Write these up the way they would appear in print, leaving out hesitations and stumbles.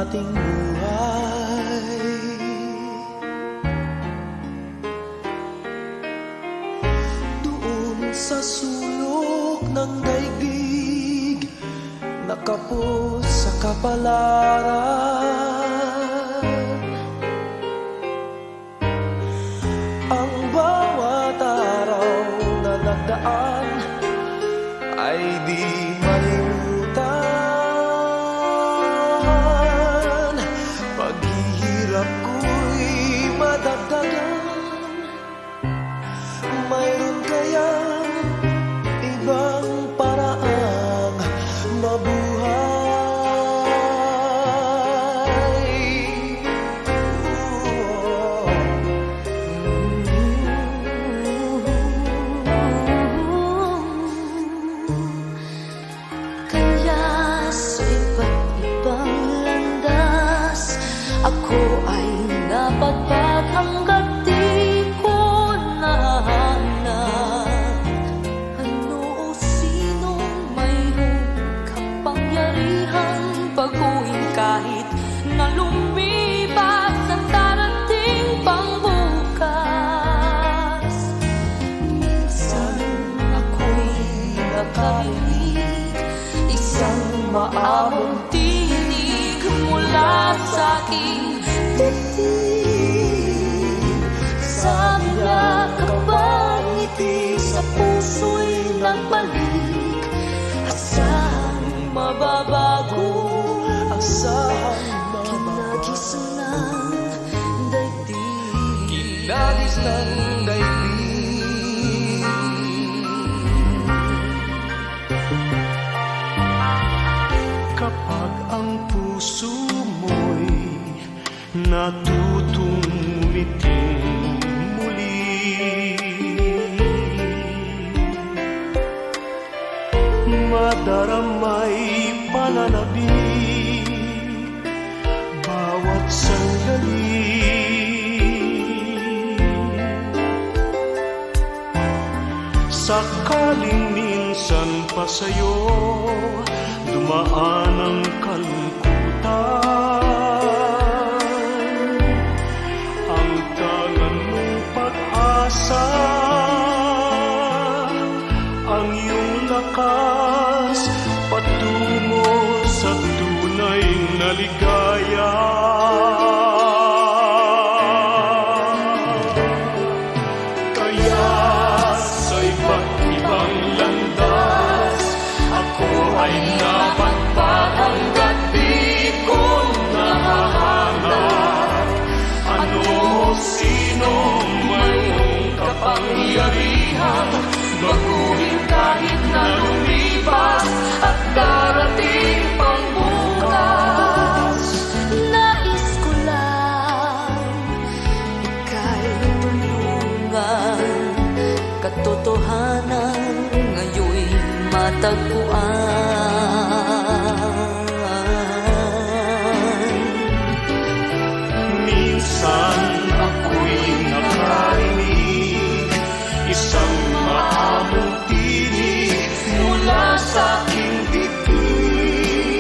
ating buhay. Doon sa sulok ng daigdig, nakapos sa kapalaran, ang bawat araw na nagdaan ay di malimutan. Paghihirap ko'y madagdagan, mayroon kayang ibang paraang mabuhay. Ako ay napagpag hanggat di ko nahanap. Ano o sinong mayroong kapangyarihan baguhin kahit na lumipas ang darating pang bukas. Minsan ako'y nakarinig isang maamong tinig mula sa aking dibdib. Sabi niya kapag ngiti sa puso'y nagbalik, asahang mababago, Asahang kinagis ng daigdig, kinagis ng daigdig. Kapag ang puso mo'y natutong umiting muli, madaramay pananabik bawat sandali. Sakaling minsan pa sa'yo dumaan ang kalungkutan, ang tangan mong pag-asa, ang iyong lakas patungo sa tunay na ligaya. Kaya sa iba't ibang landas, ako ay napagpag hanggat di ko nahahanap. Ano o sino mayroong kapangyarihan baguhin kahit na lumipas at darating pang bukas. nais ko lang ika'y tulungan, katotohanan ngayon'y matagpuan. Minsan ako'y nakarinig isang maamong tinig mula sa aking dibdib.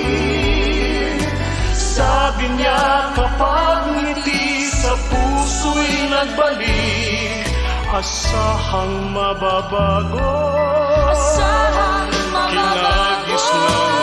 Sabi niya kapag ngiti sa puso'y nagbalik, asahang mababago, Asahang mababago, kinagis ng